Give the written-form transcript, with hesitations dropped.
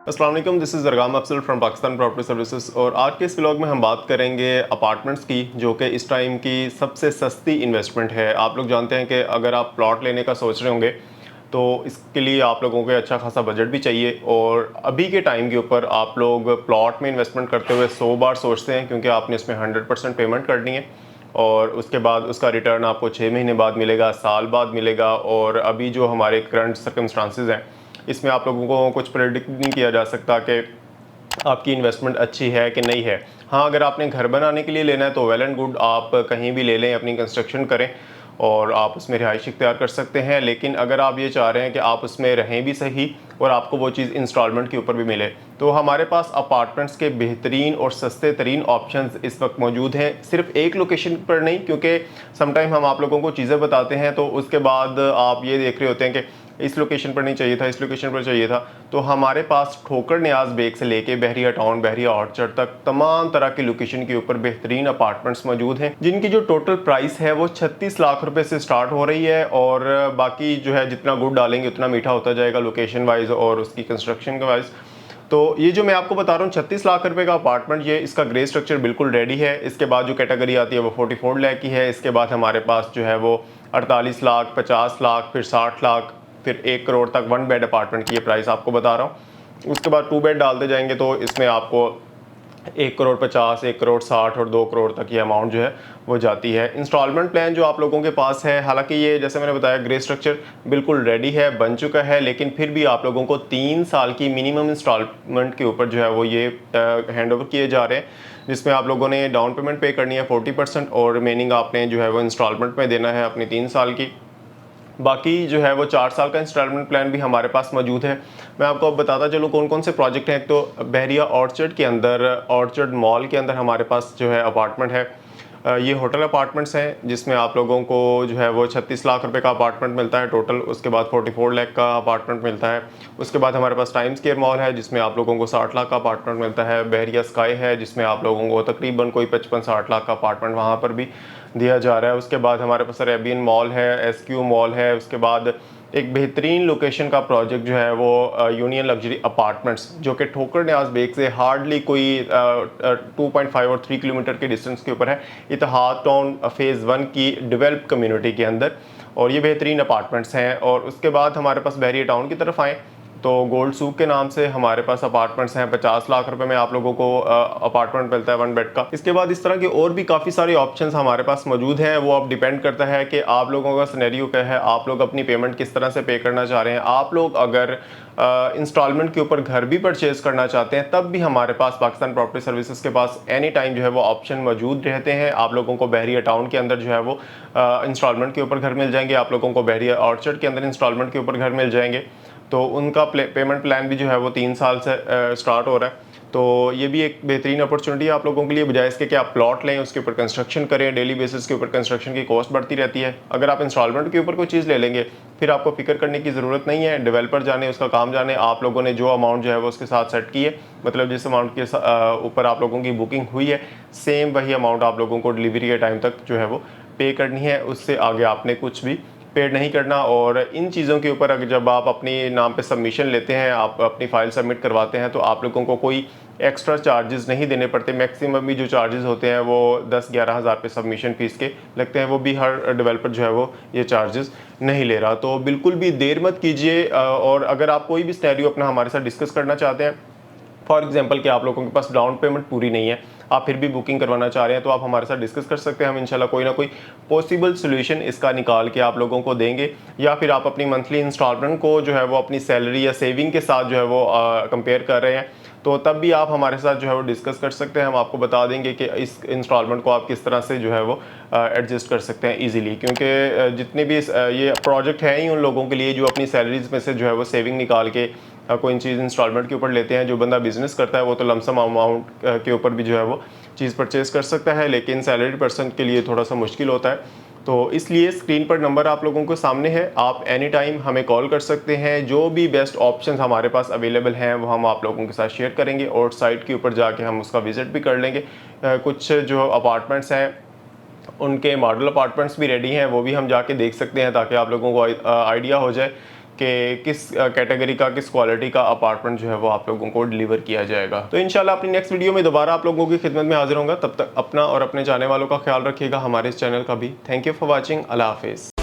अस्सलाम वालेकुम, this is Arqam Afzal from Pakistan property services. और आज के इस व्लॉग में हम बात करेंगे अपार्टमेंट्स की, जो कि इस टाइम की सबसे सस्ती इन्वेस्टमेंट है। आप लोग जानते हैं कि अगर आप प्लॉट लेने का सोच रहे होंगे तो इसके लिए आप लोगों को अच्छा खासा बजट भी चाहिए। और अभी के टाइम के ऊपर आप लोग प्लॉट में इन्वेस्टमेंट करते हुए 100 बार सोचते हैं, क्योंकि आपने इसमें 100% पेमेंट करनी है और उसके बाद उसका रिटर्न आपको 6 महीने बाद मिलेगा, साल बाद मिलेगा। और अभी जो हमारे करंट सर्कमस्टांसेस हैं, इसमें आप लोगों को कुछ प्रेडिक्ट नहीं किया जा सकता कि आपकी इन्वेस्टमेंट अच्छी है कि नहीं है। हाँ, अगर आपने घर बनाने के लिए लेना है तो वेल एंड गुड, आप कहीं भी ले लें, अपनी कंस्ट्रक्शन करें और आप उसमें रिहाइश इख्तियार कर सकते हैं। लेकिन अगर आप ये चाह रहे हैं कि आप उसमें रहें भी सही और आपको वो चीज़ इंस्टॉलमेंट के ऊपर भी मिले, तो हमारे पास अपार्टमेंट्स के बेहतरीन और सस्ते तरीन ऑप्शंस इस वक्त मौजूद हैं। सिर्फ एक लोकेशन पर नहीं, क्योंकि समटाइम हम आप लोगों को चीज़ें बताते हैं तो उसके बाद आप ये देख रहे होते हैं कि इस लोकेशन पर नहीं चाहिए था, इस लोकेशन पर चाहिए था। तो हमारे पास ठोकर न्याज बेग से लेके बहरिया टाउन, बहरिया ऑर्चर्ड तक तमाम तरह की लोकेशन के ऊपर बेहतरीन अपार्टमेंट्स मौजूद हैं, जिनकी जो टोटल प्राइस है वो 36 लाख रुपए से स्टार्ट हो रही है। और बाकी जो है, जितना गुड़ डालेंगे उतना मीठा होता जाएगा, लोकेशन वाइज और उसकी कंस्ट्रक्शन के वाइज। तो ये जो मैं आपको बता रहा हूँ 36 लाख रुपए का अपार्टमेंट, ये इसका ग्रे स्ट्रक्चर बिल्कुल रेडी है। इसके बाद जो कैटेगरी आती है वो 44 लाख की है। इसके बाद हमारे पास जो है वो 48 लाख, 50 लाख, फिर 60 लाख, फिर 1 करोड़ तक 1 बेड अपार्टमेंट की ये प्राइस आपको बता रहा हूँ। उसके बाद 2 बेड डालते जाएंगे तो इसमें आपको 1 करोड़ 50, 1 करोड़ 60 और 2 करोड़ तक ये अमाउंट जो है वो जाती है। इंस्टॉलमेंट प्लान जो आप लोगों के पास है, हालांकि ये जैसे मैंने बताया ग्रे स्ट्रक्चर बिल्कुल रेडी है, बन चुका है, लेकिन फिर भी आप लोगों को 3 साल की मिनिमम इंस्टॉलमेंट के ऊपर जो है वो ये हैंड ओवर किए जा रहे हैं, जिसमें आप लोगों ने डाउन पेमेंट पे करनी है 40% और रिमेनिंग आपने जो है वो इंस्टॉलमेंट में देना है अपनी 3 साल की। बाकी जो है वो 4 साल का इंस्टॉलमेंट प्लान भी हमारे पास मौजूद है। मैं आपको अब बताता चलूँ कौन कौन से प्रोजेक्ट हैं। तो बहरिया ऑर्चर्ड के अंदर, ऑर्चर्ड मॉल के अंदर हमारे पास जो है अपार्टमेंट है। ये होटल अपार्टमेंट्स हैं, जिसमें आप लोगों को जो है वो 36 लाख रुपए का अपार्टमेंट मिलता है टोटल। उसके बाद 44 लाख का अपार्टमेंट मिलता है। उसके बाद हमारे पास टाइम्स स्क्वायर मॉल है, जिसमें आप लोगों को 60 लाख का अपार्टमेंट मिलता है। बहरिया स्काई है, जिसमें आप लोगों को तकरीबन कोई 55-60 लाख का अपार्टमेंट वहाँ पर भी दिया जा रहा है। उसके बाद हमारे पास अरेबियन मॉल है, SQ मॉल है। उसके बाद एक बेहतरीन लोकेशन का प्रोजेक्ट जो है वो यूनियन लग्जरी अपार्टमेंट्स, जो कि ठोकर न्याज बेग से हार्डली कोई 2.5 और 3 किलोमीटर के डिस्टेंस के ऊपर है, इतिहाद टाउन फेज़ 1 की डेवलप कम्युनिटी के अंदर। और ये बेहतरीन अपार्टमेंट्स हैं। और उसके बाद हमारे पास बहरिया टाउन की तरफ आएँ तो गोल्ड सूक के नाम से हमारे पास अपार्टमेंट्स हैं। 50 लाख रुपए में आप लोगों को अपार्टमेंट मिलता है 1 बेड का। इसके बाद इस तरह के और भी काफ़ी सारे ऑप्शंस हमारे पास मौजूद हैं। वो अब डिपेंड करता है कि आप लोगों का सिनेरियो क्या है, आप लोग अपनी पेमेंट किस तरह से पे करना चाह रहे हैं। आप लोग अगर इंस्टॉलमेंट के ऊपर घर भी परचेज करना चाहते हैं, तब भी हमारे पास पाकिस्तान प्रॉपर्टी सर्विसेज के पास एनी टाइम जो है वो ऑप्शन मौजूद रहते हैं। आप लोगों को बहरिया टाउन के अंदर जो है वो इंस्टॉलमेंट के ऊपर घर मिल जाएंगे, आप लोगों को बहरिया ऑर्चर्ड के अंदर इंस्टॉलमेंट के ऊपर घर मिल जाएंगे। तो उनका पेमेंट प्लान भी जो है वो 3 साल से स्टार्ट हो रहा है। तो ये भी एक बेहतरीन अपॉर्चुनिटी है आप लोगों के लिए, बजाय इसके कि आप प्लॉट लें, उसके ऊपर कंस्ट्रक्शन करें। डेली बेसिस के ऊपर कंस्ट्रक्शन की कॉस्ट बढ़ती रहती है। अगर आप इंस्टॉलमेंट के ऊपर कोई चीज़ ले लेंगे, फिर आपको फिक्र करने की ज़रूरत नहीं है। डेवलपर जाने, उसका काम जाने। आप लोगों ने जो अमाउंट जो है वो उसके साथ सेट की है, मतलब जिस अमाउंट के ऊपर आप लोगों की बुकिंग हुई है, सेम वही अमाउंट आप लोगों को डिलीवरी के टाइम तक जो है वो पे करनी है। उससे आगे आपने कुछ भी पेड नहीं करना। और इन चीज़ों के ऊपर अगर जब आप अपने नाम पे सबमिशन लेते हैं, आप अपनी फ़ाइल सबमिट करवाते हैं, तो आप लोगों को कोई एक्स्ट्रा चार्जेस नहीं देने पड़ते। मैक्सिमम भी जो चार्जेस होते हैं वो 10-11 हज़ार पे सबमिशन फ़ीस के लगते हैं। वो भी हर डेवलपर जो है वो ये चार्जेस नहीं ले रहा। तो बिल्कुल भी देर मत कीजिए। और अगर आप कोई भी सिनेरियो अपना हमारे साथ डिस्कस करना चाहते हैं, फॉर एग्जांपल कि आप लोगों के पास डाउन पेमेंट पूरी नहीं है, आप फिर भी बुकिंग करवाना चाह रहे हैं, तो आप हमारे साथ डिस्कस कर सकते हैं। हम इंशाल्लाह कोई ना कोई पॉसिबल सोल्यूशन इसका निकाल के आप लोगों को देंगे। या फिर आप अपनी मंथली इंस्टॉलमेंट को जो है वो अपनी सैलरी या सेविंग के साथ जो है वो कंपेयर कर रहे हैं, तो तब भी आप हमारे साथ जो है वो डिस्कस कर सकते हैं। हम आपको बता देंगे कि इस इंस्टॉलमेंट को आप किस तरह से जो है वो एडजस्ट कर सकते हैं ईजिली। क्योंकि जितने भी ये प्रोजेक्ट हैं ही उन लोगों के लिए जो अपनी सैलरीज में से जो है वो सेविंग निकाल के कोई चीज़ इंस्टॉलमेंट के ऊपर लेते हैं। जो बंदा बिजनेस करता है वो तो लमसम अमाउंट के ऊपर भी जो है वो चीज़ परचेज कर सकता है, लेकिन सैलरी पर्सन के लिए थोड़ा सा मुश्किल होता है। तो इसलिए स्क्रीन पर नंबर आप लोगों को सामने है, आप एनी टाइम हमें कॉल कर सकते हैं। जो भी बेस्ट ऑप्शंस हमारे पास अवेलेबल हैं वो हम आप लोगों के साथ शेयर करेंगे, और साइट के ऊपर जाके हम उसका विजिट भी कर लेंगे। कुछ जो अपार्टमेंट्स हैं उनके मॉडल अपार्टमेंट्स भी रेडी हैं, वो भी हम जाके देख सकते हैं, ताकि आप लोगों को आइडिया हो जाए कि कि किस कैटेगरी का, किस क्वालिटी का अपार्टमेंट जो है वो आप लोगों को डिलीवर किया जाएगा। तो इंशाल्लाह अपनी नेक्स्ट वीडियो में दोबारा आप लोगों की खिदमत में हाजिर होगा। तब तक अपना और अपने जाने वालों का ख्याल रखिएगा, हमारे इस चैनल का भी। Thank you for watching. अल्लाह हाफिज़।